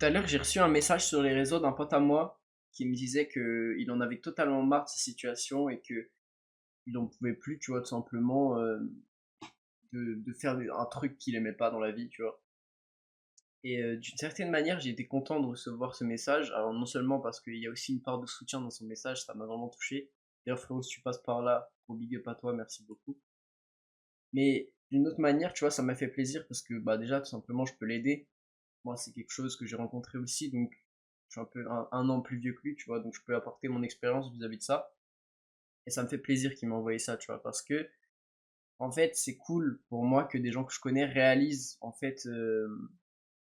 à l'heure, j'ai reçu un message sur les réseaux d'un pote à moi qui me disait que il en avait totalement marre de sa situation et que il en pouvait plus, tu vois, tout simplement de faire un truc qu'il aimait pas dans la vie, tu vois. Et d'une certaine manière, j'ai été content de recevoir ce message. Alors non seulement parce qu'il y a aussi une part de soutien dans son message, ça m'a vraiment touché. D'ailleurs, frérot, si tu passes par là, gros big up à toi, merci beaucoup. Mais d'une autre manière, tu vois, ça m'a fait plaisir parce que bah déjà, tout simplement, je peux l'aider. Moi, c'est quelque chose que j'ai rencontré aussi, donc je suis un peu un an plus vieux que lui, tu vois, donc je peux apporter mon expérience vis-à-vis de ça. Et ça me fait plaisir qu'il m'a envoyé ça, tu vois, parce que, en fait, c'est cool pour moi que des gens que je connais réalisent, en fait,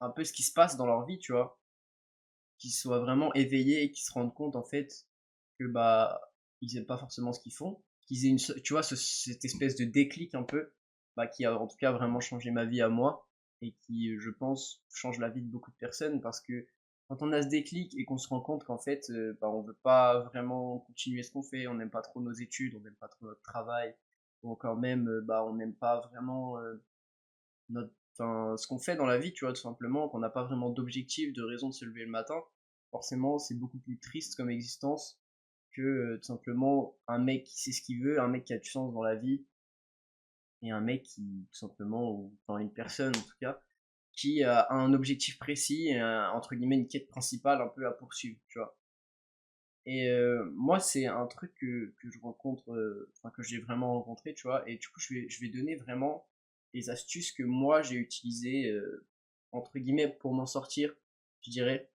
un peu ce qui se passe dans leur vie, tu vois, qu'ils soient vraiment éveillés et qu'ils se rendent compte, en fait, que, bah, ils aiment pas forcément ce qu'ils font, qu'ils aient tu vois, cette espèce de déclic un peu, bah, qui a en tout cas vraiment changé ma vie à moi, et qui, je pense, change la vie de beaucoup de personnes, parce que quand on a ce déclic et qu'on se rend compte qu'en fait, bah, on veut pas vraiment continuer ce qu'on fait, on n'aime pas trop nos études, on n'aime pas trop notre travail, ou encore même, bah, on n'aime pas vraiment enfin, ce qu'on fait dans la vie, tu vois, tout simplement, qu'on n'a pas vraiment d'objectif, de raison de se lever le matin, forcément, c'est beaucoup plus triste comme existence que tout simplement un mec qui sait ce qu'il veut, un mec qui a du sens dans la vie, et un mec qui, tout simplement, ou enfin une personne en tout cas, qui a un objectif précis, et entre guillemets une quête principale un peu à poursuivre, tu vois. Et moi, c'est un truc que je rencontre, enfin que j'ai vraiment rencontré, tu vois. Et du coup, je vais donner vraiment les astuces que moi j'ai utilisées, entre guillemets, pour m'en sortir, je dirais.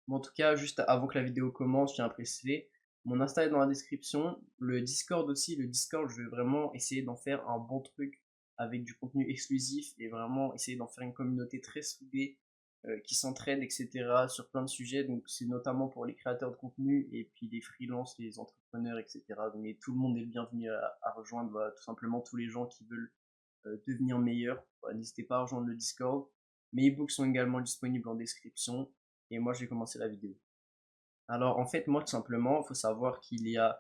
Mais en tout cas, juste avant que la vidéo commence, je tiens à préciser, mon Insta est dans la description, le Discord aussi. Le Discord, je vais vraiment essayer d'en faire un bon truc avec du contenu exclusif et vraiment essayer d'en faire une communauté très soudée, qui s'entraide, etc. sur plein de sujets. Donc c'est notamment pour les créateurs de contenu et puis les freelances, les entrepreneurs, etc. Mais tout le monde est le bienvenu à rejoindre, voilà, tout simplement tous les gens qui veulent devenir meilleurs. Voilà, n'hésitez pas à rejoindre le Discord. Mes ebooks sont également disponibles en description. Et moi, je vais commencer la vidéo. Alors, en fait, moi, tout simplement, il faut savoir qu'il y a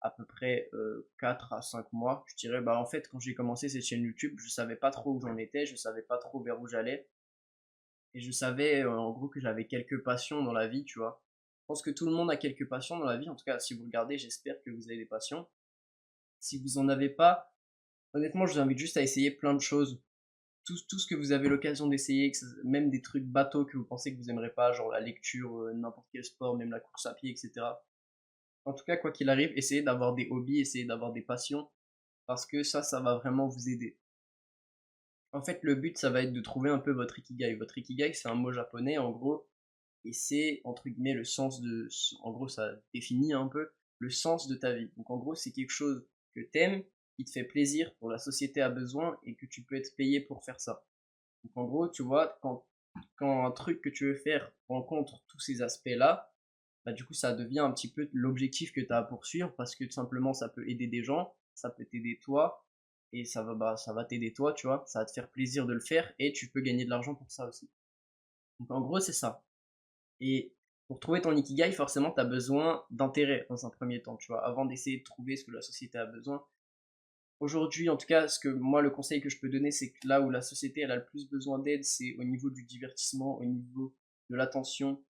à peu près 4 à 5 mois, je dirais, bah, en fait, quand j'ai commencé cette chaîne YouTube, je savais pas trop où j'en étais, je savais pas trop vers où j'allais. Et je savais, en gros, que j'avais quelques passions dans la vie, tu vois. Je pense que tout le monde a quelques passions dans la vie. En tout cas, si vous regardez, j'espère que vous avez des passions. Si vous en avez pas, honnêtement, je vous invite juste à essayer plein de choses. Tout ce que vous avez l'occasion d'essayer, même des trucs bateaux que vous pensez que vous aimerez pas, genre la lecture, n'importe quel sport, même la course à pied, etc. En tout cas, quoi qu'il arrive, essayez d'avoir des hobbies, essayez d'avoir des passions, parce que ça va vraiment vous aider. En fait, le but, ça va être de trouver un peu votre ikigai. Votre ikigai, c'est un mot japonais, en gros, et c'est, entre guillemets, le sens de... En gros, ça définit un peu le sens de ta vie. Donc, en gros, c'est quelque chose que t'aimes, qui te fait plaisir, dont la société a besoin, et que tu peux être payé pour faire ça. Donc en gros, tu vois, quand un truc que tu veux faire rencontre tous ces aspects-là, bah du coup ça devient un petit peu l'objectif que tu as à poursuivre parce que tout simplement ça peut aider des gens, ça peut t'aider toi, et ça va t'aider toi, tu vois, ça va te faire plaisir de le faire et tu peux gagner de l'argent pour ça aussi. Donc en gros c'est ça. Et pour trouver ton ikigai, forcément tu as besoin d'intérêt dans un premier temps, tu vois, avant d'essayer de trouver ce que la société a besoin. Aujourd'hui, en tout cas, ce que moi, le conseil que je peux donner, c'est que là où la société elle a le plus besoin d'aide, c'est au niveau du divertissement, au niveau de l'attention.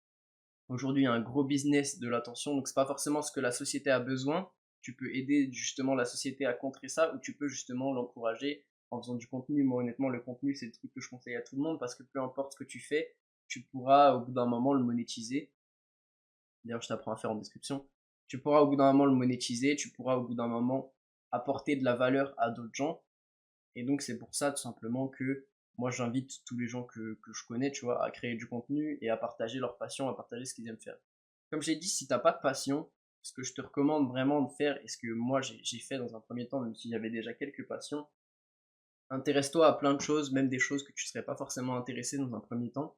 Aujourd'hui, il y a un gros business de l'attention, donc c'est pas forcément ce que la société a besoin. Tu peux aider justement la société à contrer ça, ou tu peux justement l'encourager en faisant du contenu. Moi, honnêtement, le contenu, c'est le truc que je conseille à tout le monde parce que peu importe ce que tu fais, tu pourras au bout d'un moment le monétiser. D'ailleurs, je t'apprends à faire en description. Tu pourras au bout d'un moment le monétiser, tu pourras au bout d'un moment apporter de la valeur à d'autres gens. Et donc c'est pour ça tout simplement que moi j'invite tous les gens que je connais, tu vois, à créer du contenu et à partager leur passion, à partager ce qu'ils aiment faire. Comme j'ai dit, si t'as pas de passion, ce que je te recommande vraiment de faire, et ce que moi j'ai fait dans un premier temps, même si j'avais déjà quelques passions, intéresse-toi à plein de choses, même des choses que tu serais pas forcément intéressé dans un premier temps.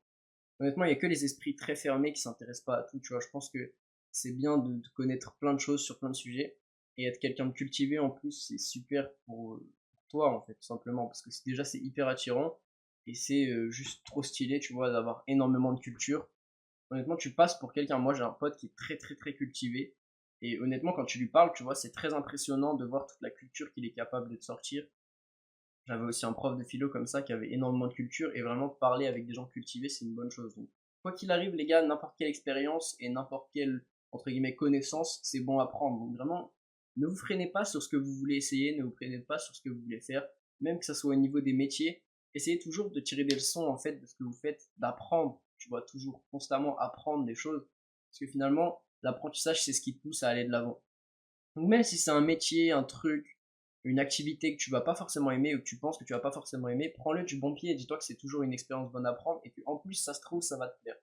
Honnêtement, il y a que les esprits très fermés qui s'intéressent pas à tout, tu vois. Je pense que c'est bien de connaître plein de choses sur plein de sujets et être quelqu'un de cultivé en plus, c'est super pour toi en fait, tout simplement parce que déjà c'est hyper attirant et c'est juste trop stylé, tu vois, d'avoir énormément de culture. Honnêtement, tu passes pour quelqu'un. Moi, j'ai un pote qui est très très très cultivé et honnêtement, quand tu lui parles, tu vois, c'est très impressionnant de voir toute la culture qu'il est capable de te sortir. J'avais aussi un prof de philo comme ça qui avait énormément de culture et vraiment parler avec des gens cultivés, c'est une bonne chose. Donc quoi qu'il arrive, les gars, n'importe quelle expérience et n'importe quelle, entre guillemets, connaissance, c'est bon à prendre. Donc vraiment, ne vous freinez pas sur ce que vous voulez essayer, ne vous freinez pas sur ce que vous voulez faire, même que ça soit au niveau des métiers. Essayez toujours de tirer des leçons, en fait, de ce que vous faites, d'apprendre. Tu vois, toujours constamment apprendre des choses. Parce que finalement, l'apprentissage, c'est ce qui te pousse à aller de l'avant. Donc même si c'est un métier, un truc, une activité que tu vas pas forcément aimer ou que tu penses que tu vas pas forcément aimer, prends-le du bon pied et dis-toi que c'est toujours une expérience bonne à prendre et que en plus ça se trouve ça va te plaire.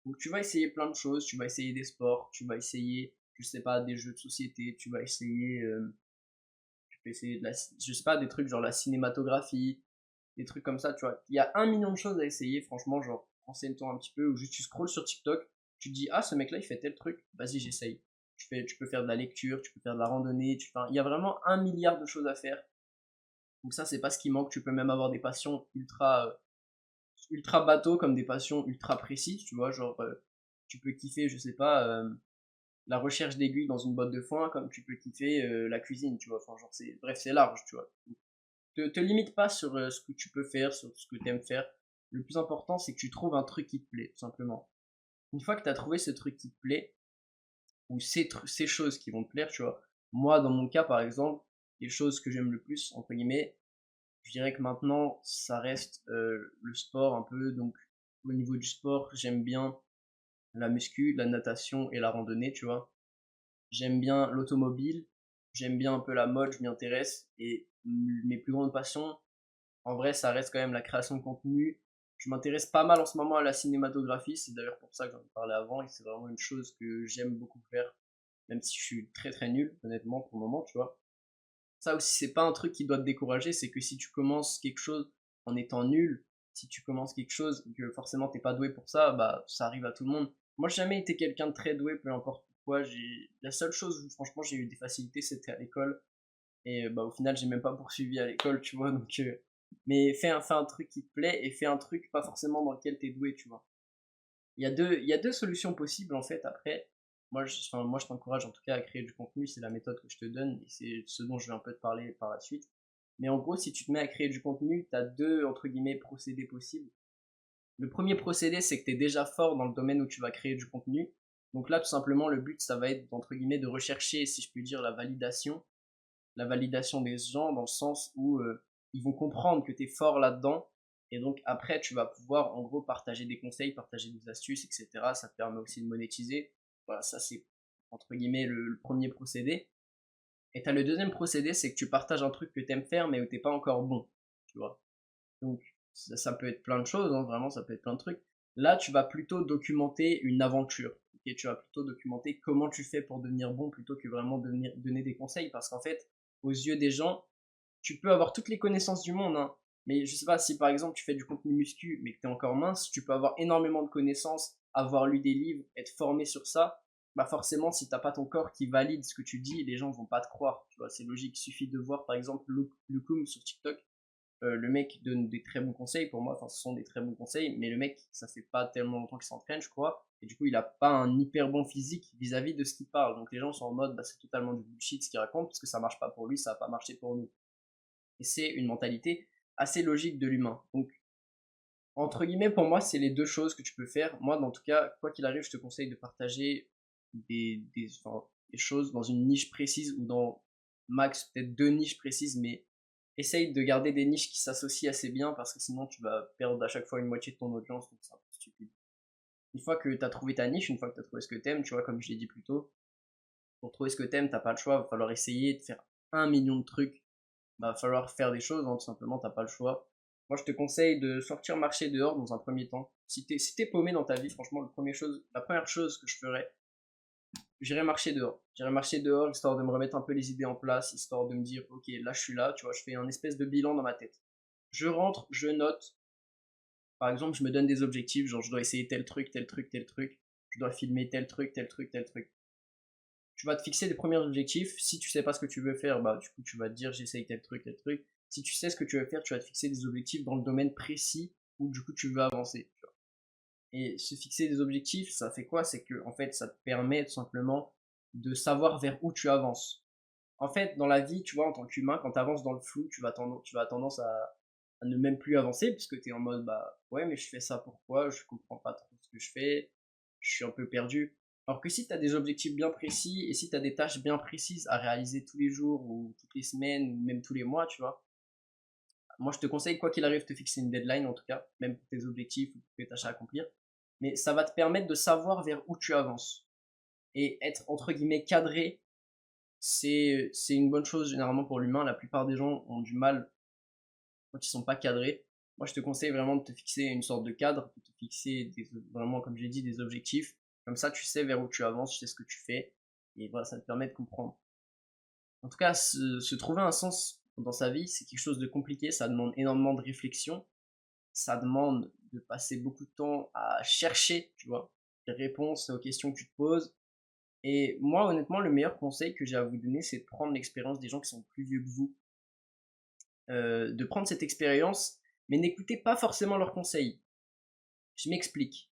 Donc tu vas essayer plein de choses, tu vas essayer des sports, tu vas essayer, je sais pas, des jeux de société, tu vas essayer, tu peux essayer je sais pas, des trucs genre la cinématographie, des trucs comme ça, tu vois. Il y a un million de choses à essayer, franchement, genre renseigne-toi un petit peu ou juste tu scrolles sur TikTok, tu te dis ah ce mec là il fait tel truc, vas-y j'essaye. Tu peux faire de la lecture, tu peux faire de la randonnée, il y a vraiment un milliard de choses à faire. Donc ça c'est pas ce qui manque, tu peux même avoir des passions ultra bateau comme des passions ultra précises, tu vois, genre tu peux kiffer, je sais pas, la recherche d'aiguilles dans une botte de foin comme tu peux kiffer la cuisine, tu vois, enfin genre c'est large, tu vois. Te limite pas sur ce que tu peux faire, sur ce que tu aimes faire. Le plus important c'est que tu trouves un truc qui te plaît, tout simplement. Une fois que tu as trouvé ce truc qui te plaît, ou ces choses qui vont te plaire, tu vois. Moi, dans mon cas, par exemple, les choses que j'aime le plus, entre guillemets, je dirais que maintenant, ça reste le sport un peu. Donc, au niveau du sport, j'aime bien la muscu, la natation et la randonnée, tu vois. J'aime bien l'automobile, j'aime bien un peu la mode, je m'y intéresse. Et mes plus grandes passions, en vrai, ça reste quand même la création de contenu. Je m'intéresse pas mal en ce moment à la cinématographie, c'est d'ailleurs pour ça que j'en ai parlé avant, et c'est vraiment une chose que j'aime beaucoup faire, même si je suis très très nul, honnêtement, pour le moment, tu vois. Ça aussi, c'est pas un truc qui doit te décourager, c'est que si tu commences quelque chose en étant nul, si tu commences quelque chose et que forcément t'es pas doué pour ça, bah ça arrive à tout le monde. Moi, j'ai jamais été quelqu'un de très doué, peu importe pourquoi. La seule chose où franchement j'ai eu des facilités, c'était à l'école. Et bah au final, j'ai même pas poursuivi à l'école, tu vois. Donc, mais fais un truc qui te plaît et fais un truc pas forcément dans lequel t'es doué, tu vois. Il y a deux solutions possibles en fait. Après, moi, je t'encourage en tout cas à créer du contenu. C'est la méthode que je te donne et c'est ce dont je vais un peu te parler par la suite. Mais en gros, si tu te mets à créer du contenu, tu as deux entre guillemets procédés possibles. Le premier procédé, c'est que tu es déjà fort dans le domaine où tu vas créer du contenu. Donc là, tout simplement, le but, ça va être entre guillemets de rechercher, si je puis dire, la validation des gens dans le sens où ils vont comprendre que tu es fort là-dedans et donc après tu vas pouvoir en gros partager des conseils, partager des astuces, etc. Ça te permet aussi de monétiser. Voilà, ça c'est entre guillemets le premier procédé. Et t'as le deuxième procédé, c'est que tu partages un truc que t'aimes faire mais où t'es pas encore bon, tu vois. Donc ça peut être plein de choses, hein, vraiment ça peut être plein de trucs. Là tu vas plutôt documenter une aventure. Et tu vas plutôt documenter comment tu fais pour devenir bon plutôt que vraiment donner des conseils parce qu'en fait aux yeux des gens tu peux avoir toutes les connaissances du monde, hein. Mais je sais pas si par exemple tu fais du contenu muscu mais que tu es encore mince, tu peux avoir énormément de connaissances, avoir lu des livres, être formé sur ça. Bah forcément, si t'as pas ton corps qui valide ce que tu dis, les gens vont pas te croire. Tu vois, c'est logique. Il suffit de voir par exemple Lukum sur TikTok. Le mec donne des très bons conseils pour moi. Enfin, ce sont des très bons conseils, mais le mec, ça fait pas tellement longtemps qu'il s'entraîne, je crois. Et du coup, il a pas un hyper bon physique vis-à-vis de ce qu'il parle. Donc les gens sont en mode, bah c'est totalement du bullshit ce qu'il raconte parce que ça marche pas pour lui, ça a pas marché pour nous. Et c'est une mentalité assez logique de l'humain. Donc, entre guillemets, pour moi, c'est les deux choses que tu peux faire. Moi, dans tout cas, quoi qu'il arrive, je te conseille de partager des choses dans une niche précise ou dans max peut-être deux niches précises, mais essaye de garder des niches qui s'associent assez bien parce que sinon tu vas perdre à chaque fois une moitié de ton audience, donc c'est un peu stupide. Une fois que tu as trouvé ta niche, une fois que tu as trouvé ce que t'aimes, tu vois, comme je l'ai dit plus tôt, pour trouver ce que t'aimes, t'as pas le choix, il va falloir essayer de faire un million de trucs, va falloir faire des choses, hein, tout simplement, t'as pas le choix. Moi, je te conseille de sortir marcher dehors dans un premier temps. Si t'es paumé dans ta vie, franchement, la première chose que je ferais, j'irais marcher dehors. J'irais marcher dehors, histoire de me remettre un peu les idées en place, histoire de me dire, ok, là, je suis là, tu vois, je fais un espèce de bilan dans ma tête. Je rentre, je note. Par exemple, je me donne des objectifs, genre, je dois essayer tel truc, tel truc, tel truc. Je dois filmer tel truc, tel truc, tel truc. Tu vas te fixer des premiers objectifs. Si tu sais pas ce que tu veux faire, bah du coup tu vas te dire j'essaye tel truc, tel truc. Si tu sais ce que tu veux faire, tu vas te fixer des objectifs dans le domaine précis où du coup tu veux avancer. Tu vois. Et se fixer des objectifs, ça fait quoi? C'est que en fait ça te permet tout simplement de savoir vers où tu avances. En fait, dans la vie, tu vois, en tant qu'humain, quand tu avances dans le flou, tu vas tendance à ne même plus avancer puisque tu es en mode bah ouais mais je fais ça pourquoi? Je comprends pas trop je fais, je suis un peu perdu. Alors que si tu as des objectifs bien précis et si tu as des tâches bien précises à réaliser tous les jours ou toutes les semaines ou même tous les mois, tu vois, moi je te conseille, quoi qu'il arrive, de te fixer une deadline en tout cas, même pour tes objectifs ou pour tes tâches à accomplir. Mais ça va te permettre de savoir vers où tu avances. Et être entre guillemets cadré, c'est une bonne chose généralement pour l'humain. La plupart des gens ont du mal quand ils sont pas cadrés. Moi, je te conseille vraiment de te fixer une sorte de cadre, de te fixer vraiment, comme j'ai dit, des objectifs. Comme ça, tu sais vers où tu avances, tu sais ce que tu fais. Et voilà, ça te permet de comprendre. En tout cas, se trouver un sens dans sa vie, c'est quelque chose de compliqué. Ça demande énormément de réflexion. Ça demande de passer beaucoup de temps à chercher, tu vois, des réponses aux questions que tu te poses. Et moi, honnêtement, le meilleur conseil que j'ai à vous donner, c'est de prendre l'expérience des gens qui sont plus vieux que vous, de prendre cette expérience, mais n'écoutez pas forcément leurs conseils. Je m'explique.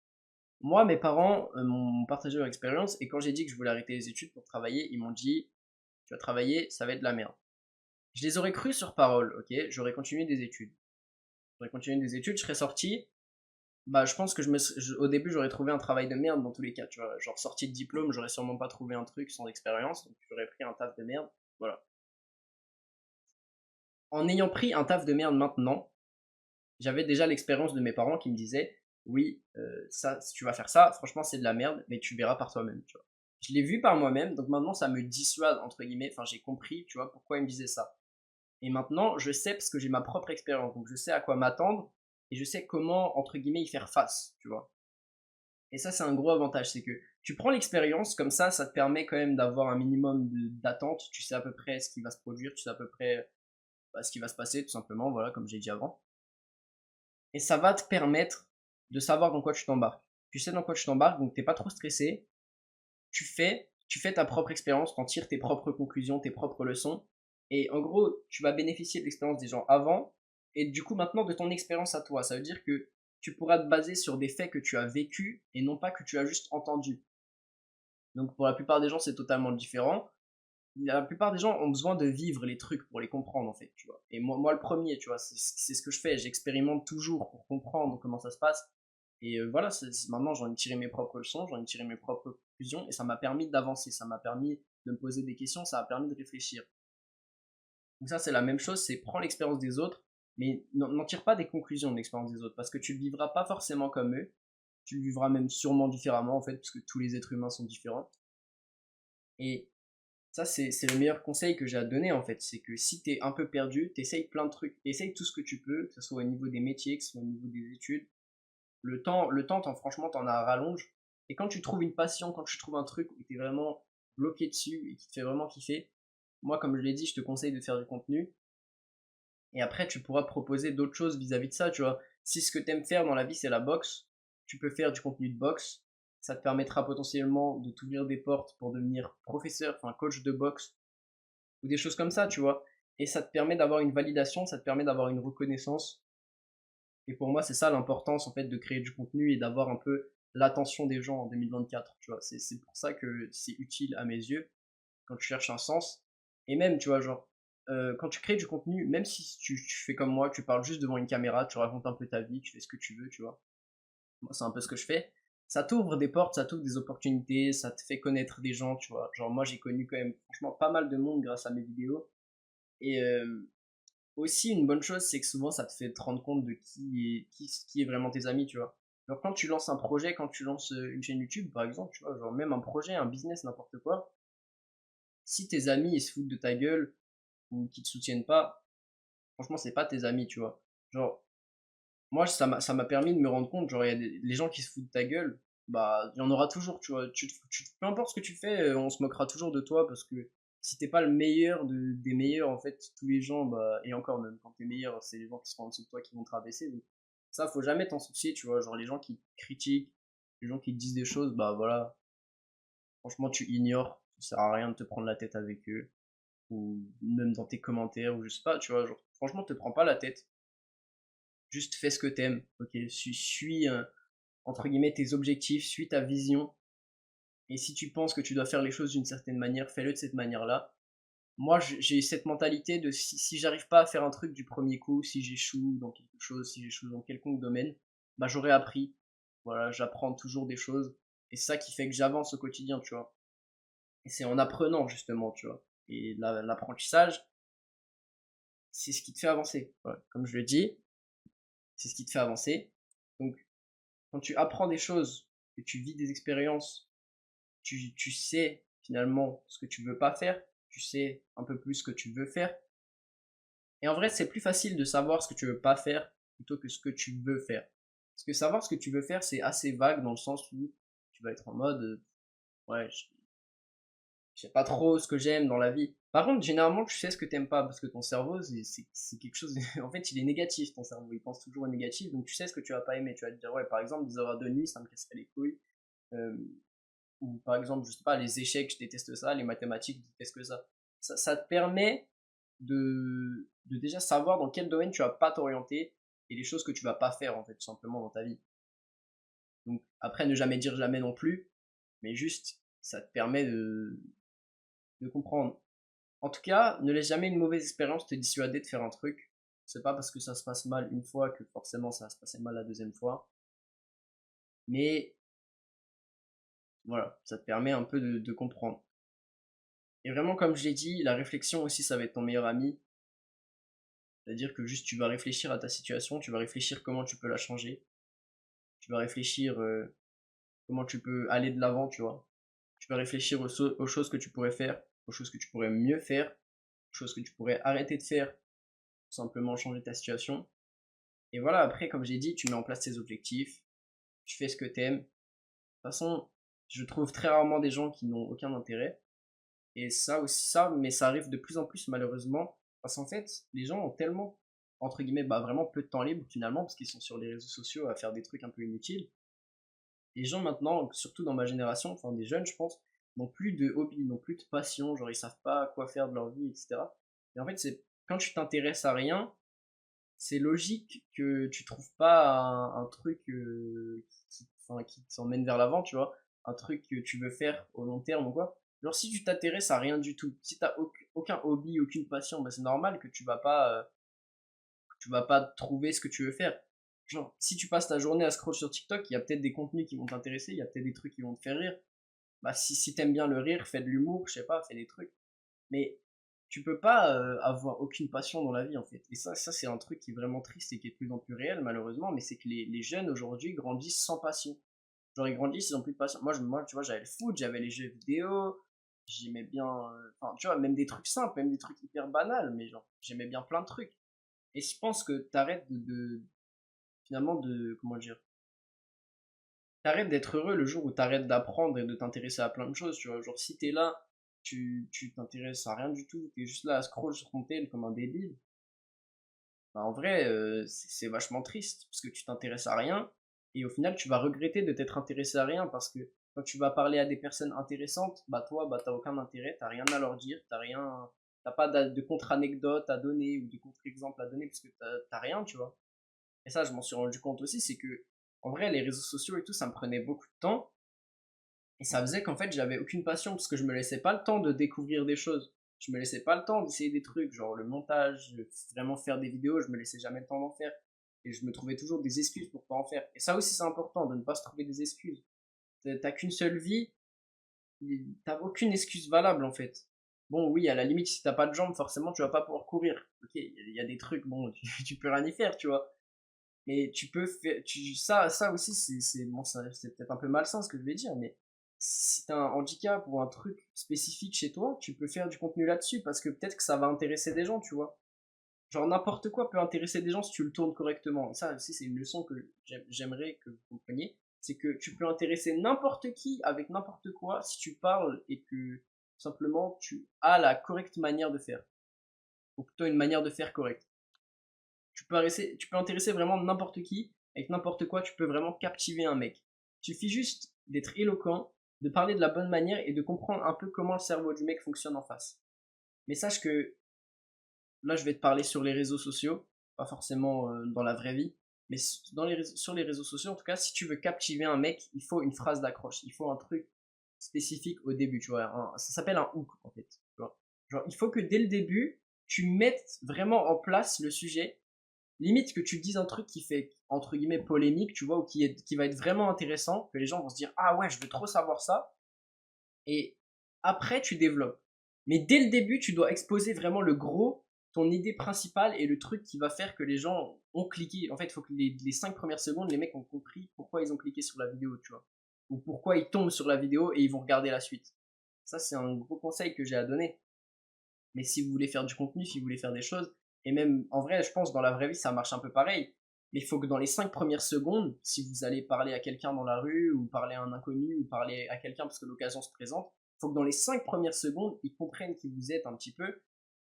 Moi, mes parents m'ont partagé leur expérience, et quand j'ai dit que je voulais arrêter les études pour travailler, ils m'ont dit, tu vas travailler, ça va être de la merde. Je les aurais cru sur parole, ok, j'aurais continué des études. J'aurais continué des études, je serais sorti, bah je pense que au début j'aurais trouvé un travail de merde dans tous les cas, tu vois, genre sorti de diplôme, j'aurais sûrement pas trouvé un truc sans expérience, donc j'aurais pris un taf de merde, voilà. En ayant pris un taf de merde maintenant, j'avais déjà l'expérience de mes parents qui me disaient, oui, ça, si tu vas faire ça, franchement c'est de la merde, mais tu verras par toi-même, tu vois. Je l'ai vu par moi-même, donc maintenant ça me dissuade, entre guillemets, enfin j'ai compris, tu vois, pourquoi ils me disaient ça. Et maintenant, je sais parce que j'ai ma propre expérience, donc je sais à quoi m'attendre, et je sais comment, entre guillemets, y faire face, tu vois. Et ça, c'est un gros avantage, c'est que tu prends l'expérience, comme ça te permet quand même d'avoir un minimum d'attente, tu sais à peu près ce qui va se produire, tu sais à peu près ce qui va se passer, tout simplement, voilà, comme j'ai dit avant. Et ça va te permettre de savoir dans quoi tu t'embarques. Tu sais dans quoi tu t'embarques, donc t'es pas trop stressé, tu fais ta propre expérience, t'en tires tes propres conclusions, tes propres leçons, et en gros, tu vas bénéficier de l'expérience des gens avant, et du coup maintenant de ton expérience à toi. Ça veut dire que tu pourras te baser sur des faits que tu as vécus, et non pas que tu as juste entendu. Donc pour la plupart des gens, c'est totalement différent. La plupart des gens ont besoin de vivre les trucs pour les comprendre, en fait, tu vois. Et moi le premier, tu vois, c'est ce que je fais. J'expérimente toujours pour comprendre comment ça se passe. Et voilà, maintenant j'en ai tiré mes propres leçons, j'en ai tiré mes propres conclusions, et ça m'a permis d'avancer, ça m'a permis de me poser des questions, ça m'a permis de réfléchir. Donc ça, c'est la même chose, c'est prends l'expérience des autres, mais n'en tire pas des conclusions de l'expérience des autres, parce que tu ne le vivras pas forcément comme eux, tu le vivras même sûrement différemment, en fait, parce que tous les êtres humains sont différents. Et ça, c'est le meilleur conseil que j'ai à te donner, en fait. C'est que si t'es un peu perdu, t'essayes plein de trucs. Essaye tout ce que tu peux, que ce soit au niveau des métiers, que ce soit au niveau des études. Le temps, franchement, t'en as à rallonge. Et quand tu trouves une passion, quand tu trouves un truc où t'es vraiment bloqué dessus et qui te fait vraiment kiffer, moi, comme je l'ai dit, je te conseille de faire du contenu. Et après, tu pourras proposer d'autres choses vis-à-vis de ça, tu vois. Si ce que t'aimes faire dans la vie, c'est la boxe, tu peux faire du contenu de boxe. Ça te permettra potentiellement de t'ouvrir des portes pour devenir professeur, enfin coach de boxe ou des choses comme ça, tu vois. Et ça te permet d'avoir une validation, ça te permet d'avoir une reconnaissance. Et pour moi, c'est ça l'importance en fait de créer du contenu et d'avoir un peu l'attention des gens en 2024, tu vois. C'est pour ça que c'est utile à mes yeux quand tu cherches un sens. Et même, tu vois, genre, quand tu crées du contenu, même si tu fais comme moi, tu parles juste devant une caméra, tu racontes un peu ta vie, tu fais ce que tu veux, tu vois. Moi, c'est un peu ce que je fais. Ça t'ouvre des portes, ça t'ouvre des opportunités, ça te fait connaître des gens, tu vois. Genre, moi, j'ai connu quand même, franchement, pas mal de monde grâce à mes vidéos. Et aussi, une bonne chose, c'est que souvent, ça te fait te rendre compte de qui est vraiment tes amis, tu vois. Genre, quand tu lances un projet, quand tu lances une chaîne YouTube, par exemple, tu vois, genre même un projet, un business, n'importe quoi, si tes amis, ils se foutent de ta gueule ou qu'ils te soutiennent pas, franchement, c'est pas tes amis, tu vois. Genre, moi, ça m'a permis de me rendre compte, genre, il y a les gens qui se foutent de ta gueule, bah, il y en aura toujours, tu vois. Peu importe ce que tu fais, on se moquera toujours de toi parce que si t'es pas le meilleur des meilleurs, en fait, tous les gens, bah, et encore même, quand t'es meilleur, c'est les gens qui sont en dessous de toi qui vont te rabaisser. Donc, ça, faut jamais t'en soucier, tu vois. Genre, les gens qui te critiquent, les gens qui te disent des choses, bah voilà, franchement, tu ignores, ça sert à rien de te prendre la tête avec eux, ou même dans tes commentaires, ou je sais pas, tu vois. Genre, franchement, te prends pas la tête. Juste fais ce que t'aimes, ok? Suis entre guillemets tes objectifs, suis ta vision. Et si tu penses que tu dois faire les choses d'une certaine manière, fais-le de cette manière-là. Moi, j'ai cette mentalité de si j'arrive pas à faire un truc du premier coup, si j'échoue dans quelque chose, si j'échoue dans quelconque domaine, bah j'aurais appris. voilà, j'apprends toujours des choses. Et c'est ça qui fait que j'avance au quotidien, tu vois. Et c'est en apprenant, justement, tu vois. Et l'apprentissage, c'est ce qui te fait avancer. Voilà. Comme je le dis, c'est ce qui te fait avancer. Donc, quand tu apprends des choses, que tu vis des expériences, tu sais finalement ce que tu veux pas faire, tu sais un peu plus ce que tu veux faire. Et en vrai, c'est plus facile de savoir ce que tu veux pas faire plutôt que ce que tu veux faire. Parce que savoir ce que tu veux faire, c'est assez vague dans le sens où tu vas être en mode, ouais, je sais pas trop ce que j'aime dans la vie. Par contre, généralement, tu sais ce que t'aimes pas parce que ton cerveau, c'est quelque chose. En fait, il est négatif, ton cerveau. Il pense toujours au négatif. Donc, tu sais ce que tu vas pas aimer. Tu vas te dire, ouais, par exemple, des horaires de nuit, ça me casserait les couilles. Euh, ou par exemple, je sais pas, les échecs, je déteste ça. Les mathématiques, je déteste que ça. Ça te permet de déjà savoir dans quel domaine tu vas pas t'orienter et les choses que tu vas pas faire, en fait, tout simplement dans ta vie. Donc, après, ne jamais dire jamais non plus. Mais juste, ça te permet de comprendre. En tout cas, ne laisse jamais une mauvaise expérience te dissuader de faire un truc. C'est pas parce que ça se passe mal une fois que forcément ça va se passer mal la deuxième fois. Mais voilà, ça te permet un peu de comprendre. Et vraiment, comme je l'ai dit, la réflexion aussi, ça va être ton meilleur ami. C'est-à-dire que juste tu vas réfléchir à ta situation, tu vas réfléchir comment tu peux la changer. Tu vas réfléchir comment tu peux aller de l'avant, tu vois. Tu vas réfléchir aux choses que tu pourrais faire, aux choses que tu pourrais mieux faire, aux choses que tu pourrais arrêter de faire, tout simplement changer ta situation. Et voilà, après, comme j'ai dit, tu mets en place tes objectifs, tu fais ce que t'aimes. De toute façon, je trouve très rarement des gens qui n'ont aucun intérêt. Et ça aussi, ça, mais ça arrive de plus en plus malheureusement. Parce qu'en fait, les gens ont tellement, entre guillemets, bah, vraiment peu de temps libre finalement, parce qu'ils sont sur les réseaux sociaux à faire des trucs un peu inutiles. Les gens maintenant, surtout dans ma génération, enfin des jeunes je pense, n'ont plus de hobby, n'ont plus de passion, genre ils savent pas quoi faire de leur vie, etc. Et en fait, c'est quand tu t'intéresses à rien, c'est logique que tu trouves pas un truc enfin, qui t'emmène vers l'avant, tu vois, un truc que tu veux faire au long terme ou quoi. Genre si tu t'intéresses à rien du tout, si t'as aucun hobby, aucune passion, bah c'est normal que tu vas pas trouver ce que tu veux faire. Genre si tu passes ta journée à scroll sur TikTok, il y a peut-être des contenus qui vont t'intéresser, il y a peut-être des trucs qui vont te faire rire. Bah si t'aimes bien le rire, fais de l'humour, je sais pas, fais des trucs. Mais tu peux pas avoir aucune passion dans la vie en fait. Et ça c'est un truc qui est vraiment triste et qui est de plus en plus réel malheureusement, mais c'est que les jeunes aujourd'hui grandissent sans passion. Genre ils grandissent, ils ont plus de passion. Moi tu vois, j'avais le foot, j'avais les jeux vidéo, j'aimais bien, enfin tu vois, même des trucs simples, même des trucs hyper banals, mais genre j'aimais bien plein de trucs. Et je pense que t'arrêtes finalement comment dire, t'arrêtes d'être heureux le jour où t'arrêtes d'apprendre et de t'intéresser à plein de choses, tu vois. Genre, si t'es là, tu t'intéresses à rien du tout, t'es juste là à scroll sur ton tel comme un débile, bah en vrai, c'est vachement triste, parce que tu t'intéresses à rien, et au final, tu vas regretter de t'être intéressé à rien, parce que quand tu vas parler à des personnes intéressantes, bah toi, bah t'as aucun intérêt, t'as rien à leur dire, t'as pas de contre-anecdote à donner, ou de contre-exemple à donner, parce que t'as rien, tu vois. Et ça, je m'en suis rendu compte aussi, c'est que, en vrai, les réseaux sociaux et tout, ça me prenait beaucoup de temps. Et ça faisait qu'en fait, j'avais aucune passion parce que je me laissais pas le temps de découvrir des choses. Je me laissais pas le temps d'essayer des trucs, genre le montage, vraiment faire des vidéos, je me laissais jamais le temps d'en faire. Et je me trouvais toujours des excuses pour pas en faire. Et ça aussi, c'est important de ne pas se trouver des excuses. T'as qu'une seule vie, t'as aucune excuse valable en fait. Bon, oui, à la limite, si t'as pas de jambes, forcément, tu vas pas pouvoir courir. Ok, il y a des trucs, bon, tu peux rien y faire, tu vois. Mais tu peux faire, ça aussi, bon, c'est peut-être un peu malsain ce que je vais dire, mais si t'as un handicap ou un truc spécifique chez toi, tu peux faire du contenu là-dessus parce que peut-être que ça va intéresser des gens, tu vois. Genre n'importe quoi peut intéresser des gens si tu le tournes correctement. Et ça aussi, c'est une leçon que j'aimerais que vous compreniez. C'est que tu peux intéresser n'importe qui avec n'importe quoi si tu parles et que simplement tu as la correcte manière de faire. Ou plutôt une manière de faire correcte. Tu peux intéresser vraiment n'importe qui, avec n'importe quoi, tu peux vraiment captiver un mec. Il suffit juste d'être éloquent, de parler de la bonne manière et de comprendre un peu comment le cerveau du mec fonctionne en face. Mais sache que là, je vais te parler sur les réseaux sociaux, pas forcément dans la vraie vie, mais sur les réseaux sociaux, en tout cas, si tu veux captiver un mec, il faut une phrase d'accroche, il faut un truc spécifique au début, tu vois. Ça s'appelle un hook, en fait. Tu vois. Genre, il faut que dès le début, tu mettes vraiment en place le sujet limite que tu dises un truc qui fait, entre guillemets, polémique, tu vois, ou qui va être vraiment intéressant, que les gens vont se dire, ah ouais, je veux trop savoir ça, et après, tu développes. Mais dès le début, tu dois exposer vraiment le gros, ton idée principale et le truc qui va faire que les gens ont cliqué. En fait, il faut que les 5 premières secondes, les mecs ont compris pourquoi ils ont cliqué sur la vidéo, tu vois. Ou pourquoi ils tombent sur la vidéo et ils vont regarder la suite. Ça, c'est un gros conseil que j'ai à donner. Mais si vous voulez faire du contenu, si vous voulez faire des choses, et même en vrai, je pense dans la vraie vie, ça marche un peu pareil. Mais il faut que dans les 5 premières secondes, si vous allez parler à quelqu'un dans la rue, ou parler à un inconnu, ou parler à quelqu'un parce que l'occasion se présente, il faut que dans les 5 premières secondes, ils comprennent qui vous êtes un petit peu,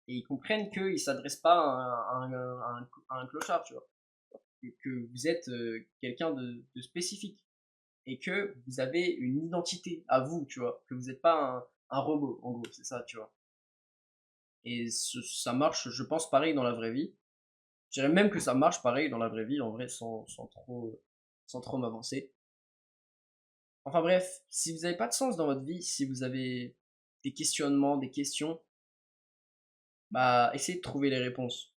et ils comprennent qu'ils ne s'adressent pas à un clochard, tu vois. Que vous êtes quelqu'un de spécifique, et que vous avez une identité à vous, tu vois. Que vous n'êtes pas un robot, en gros, c'est ça, tu vois. Et ça marche, je pense, pareil dans la vraie vie. Je dirais même que ça marche pareil dans la vraie vie, en vrai, sans trop m'avancer. Enfin bref, si vous n'avez pas de sens dans votre vie, si vous avez des questionnements, des questions, bah essayez de trouver les réponses.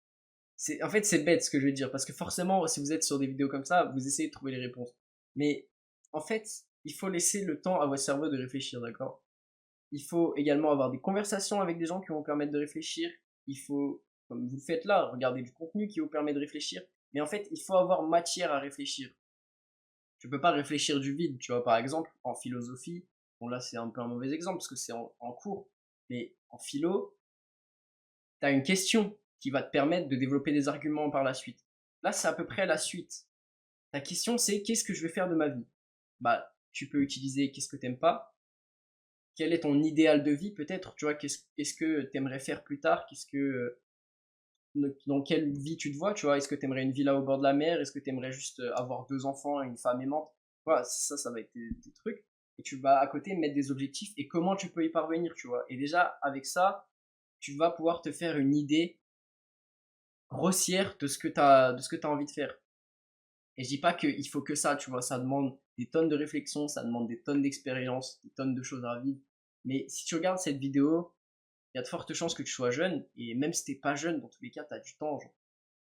En fait, c'est bête ce que je veux dire, parce que forcément, si vous êtes sur des vidéos comme ça, vous essayez de trouver les réponses. Mais en fait, il faut laisser le temps à votre cerveau de réfléchir, d'accord? Il faut également avoir des conversations avec des gens qui vont vous permettre de réfléchir. Il faut, comme vous le faites là, regarder du contenu qui vous permet de réfléchir. Mais en fait, il faut avoir matière à réfléchir. Tu peux pas réfléchir du vide, tu vois, par exemple, en philosophie. Bon, là, c'est un peu un mauvais exemple parce que c'est en cours. Mais en philo, tu as une question qui va te permettre de développer des arguments par la suite. Là, c'est à peu près la suite. Ta question, c'est qu'est-ce que je vais faire de ma vie? Bah, tu peux utiliser qu'est-ce que t'aimes pas, quel est ton idéal de vie peut-être, tu vois, qu'est-ce que t'aimerais faire plus tard, dans quelle vie tu te vois, tu vois, est-ce que t'aimerais une villa au bord de la mer, est-ce que t'aimerais juste avoir 2 enfants et une femme aimante, voilà, ça va être tes trucs, et tu vas à côté mettre des objectifs et comment tu peux y parvenir, tu vois, et déjà avec ça, tu vas pouvoir te faire une idée grossière de ce que t'as envie de faire. Et je dis pas qu'il faut que ça, tu vois, ça demande des tonnes de réflexion, ça demande des tonnes d'expérience, des tonnes de choses à vivre. Mais si tu regardes cette vidéo, il y a de fortes chances que tu sois jeune, et même si t'es pas jeune, dans tous les cas, t'as du temps. Genre.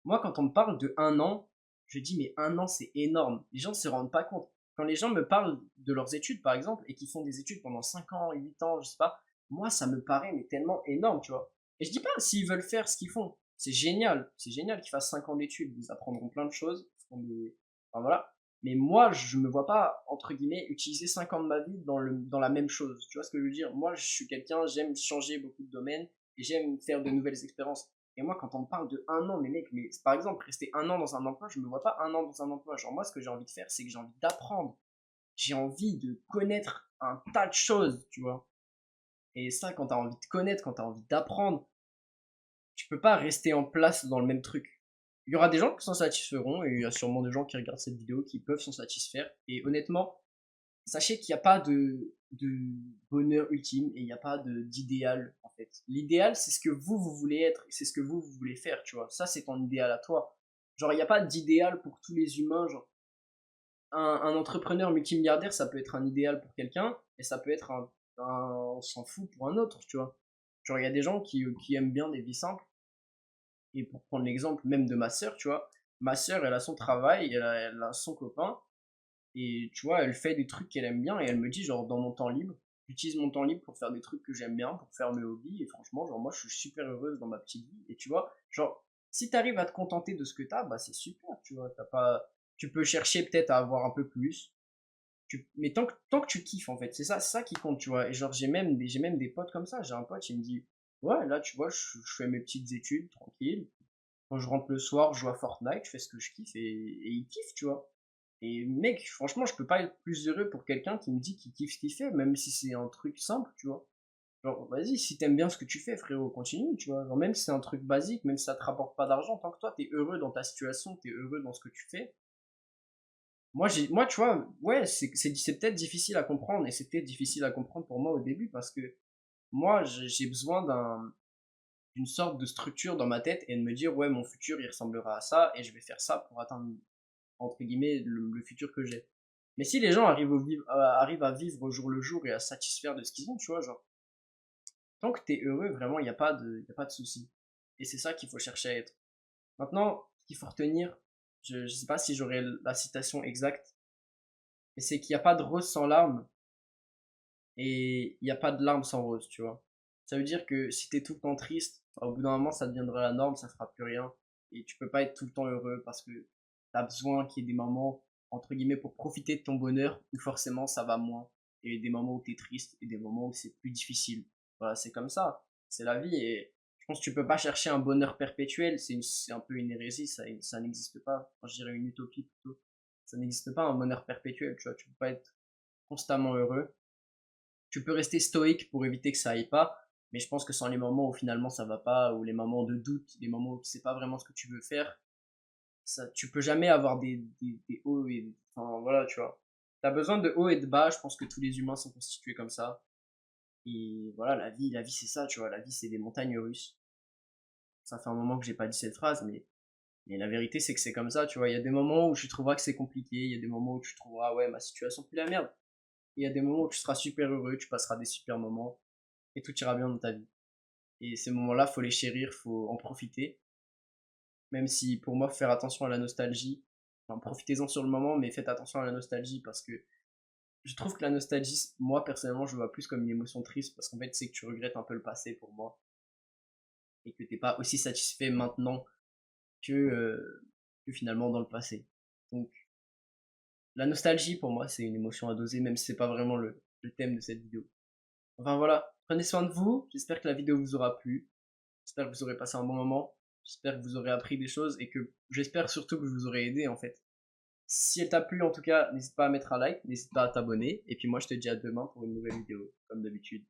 Moi, quand on me parle de 1 an, je dis, mais 1 an, c'est énorme. Les gens ne se rendent pas compte. Quand les gens me parlent de leurs études, par exemple, et qui font des études pendant 5 ans, 8 ans, je sais pas, moi, ça me paraît mais tellement énorme, tu vois. Et je dis pas s'ils veulent faire ce qu'ils font. C'est génial qu'ils fassent 5 ans d'études. Ils apprendront plein de choses. Enfin, voilà. Mais moi, je me vois pas, entre guillemets, utiliser 5 ans de ma vie dans la même chose. Tu vois ce que je veux dire? Moi, je suis quelqu'un, j'aime changer beaucoup de domaines et j'aime faire de nouvelles expériences. Et moi, quand on me parle de 1 an, mais mec, mais par exemple, rester 1 an dans un emploi, je me vois pas 1 an dans un emploi. Genre, moi, ce que j'ai envie de faire, c'est que j'ai envie d'apprendre. J'ai envie de connaître un tas de choses, tu vois. Et ça, quand t'as envie de connaître, quand t'as envie d'apprendre, tu peux pas rester en place dans le même truc. Il y aura des gens qui s'en satisferont, et il y a sûrement des gens qui regardent cette vidéo qui peuvent s'en satisfaire. Et honnêtement, sachez qu'il n'y a pas de bonheur ultime et il n'y a pas d'idéal en fait. L'idéal, c'est ce que vous voulez être, c'est ce que vous voulez faire, tu vois. Ça, c'est ton idéal à toi. Genre, il n'y a pas d'idéal pour tous les humains. Genre, un entrepreneur multimilliardaire, ça peut être un idéal pour quelqu'un et ça peut être on s'en fout pour un autre, tu vois. Genre, il y a des gens qui aiment bien des vies simples. Et pour prendre l'exemple même de ma sœur, tu vois, ma sœur, elle a son travail, elle a son copain, et tu vois, elle fait des trucs qu'elle aime bien et elle me dit, genre, dans mon temps libre, j'utilise mon temps libre pour faire des trucs que j'aime bien, pour faire mes hobbies. Et franchement, genre, moi, je suis super heureuse dans ma petite vie. Et tu vois, genre, si t'arrives à te contenter de ce que t'as, bah, c'est super, tu vois. T'as pas, tu peux chercher peut-être à avoir un peu plus. Mais tant que tu kiffes, en fait, c'est ça qui compte, tu vois. Et genre, j'ai même des potes comme ça. J'ai un pote, il me dit, ouais, là, tu vois, je fais mes petites études tranquille. Quand je rentre le soir, je joue à Fortnite, je fais ce que je kiffe et il kiffe, tu vois. Et mec, franchement, je peux pas être plus heureux pour quelqu'un qui me dit qu'il kiffe ce qu'il fait, même si c'est un truc simple, tu vois. Genre, vas-y, si t'aimes bien ce que tu fais, frérot, continue, tu vois. Genre, même si c'est un truc basique, même si ça te rapporte pas d'argent, tant que toi, t'es heureux dans ta situation, t'es heureux dans ce que tu fais. Moi, tu vois, ouais, c'est peut-être difficile à comprendre, et c'était difficile à comprendre pour moi au début, parce que moi, j'ai besoin d'une sorte de structure dans ma tête et de me dire, ouais, mon futur, il ressemblera à ça, et je vais faire ça pour atteindre entre guillemets le futur que j'ai. Mais si les gens arrivent à vivre au jour le jour et à satisfaire de ce qu'ils ont, tu vois, genre, tant que t'es heureux, vraiment, il n'y a pas de souci. Et c'est ça qu'il faut chercher à être. Maintenant, qu'il faut retenir, je sais pas si j'aurai la citation exacte, mais c'est qu'il n'y a pas de rose sans larmes et il n'y a pas de larmes sans rose, tu vois. Ça veut dire que si t'es tout le temps triste, au bout d'un moment, ça deviendra la norme, ça fera plus rien. Et tu peux pas être tout le temps heureux parce que t'as besoin qu'il y ait des moments, entre guillemets, pour profiter de ton bonheur où forcément ça va moins. Et des moments où t'es triste et des moments où c'est plus difficile. Voilà, c'est comme ça. C'est la vie et je pense que tu peux pas chercher un bonheur perpétuel. C'est un peu une hérésie, ça n'existe pas. Enfin, je dirais une utopie plutôt. Ça n'existe pas un bonheur perpétuel, tu vois. Tu peux pas être constamment heureux. Tu peux rester stoïque pour éviter que ça aille pas, mais je pense que sans les moments où finalement ça va pas, ou les moments de doute, les moments où tu sais pas vraiment ce que tu veux faire, ça, tu peux jamais avoir des hauts et enfin voilà, tu vois. T'as besoin de hauts et de bas, je pense que tous les humains sont constitués comme ça. Et voilà, la vie c'est ça, tu vois, la vie c'est des montagnes russes. Ça fait un moment que j'ai pas dit cette phrase, mais la vérité c'est que c'est comme ça, tu vois. Il y a des moments où tu trouveras que c'est compliqué, il y a des moments où tu trouveras, ouais, ma situation plus la merde. Et il y a des moments où tu seras super heureux, tu passeras des super moments, et tout ira bien dans ta vie. Et ces moments-là, faut les chérir, faut en profiter. Même si pour moi, faut faire attention à la nostalgie. Enfin, profitez-en sur le moment, mais faites attention à la nostalgie parce que je trouve que la nostalgie, moi personnellement, je le vois plus comme une émotion triste parce qu'en fait, c'est que tu regrettes un peu le passé pour moi et que t'es pas aussi satisfait maintenant que finalement dans le passé. Donc, la nostalgie pour moi, c'est une émotion à doser, même si c'est pas vraiment le thème de cette vidéo. Enfin voilà, prenez soin de vous. J'espère que la vidéo vous aura plu. J'espère que vous aurez passé un bon moment. J'espère que vous aurez appris des choses et que j'espère surtout que je vous aurai aidé en fait. Si elle t'a plu en tout cas, n'hésite pas à mettre un like, n'hésite pas à t'abonner. Et puis moi je te dis à demain pour une nouvelle vidéo, comme d'habitude.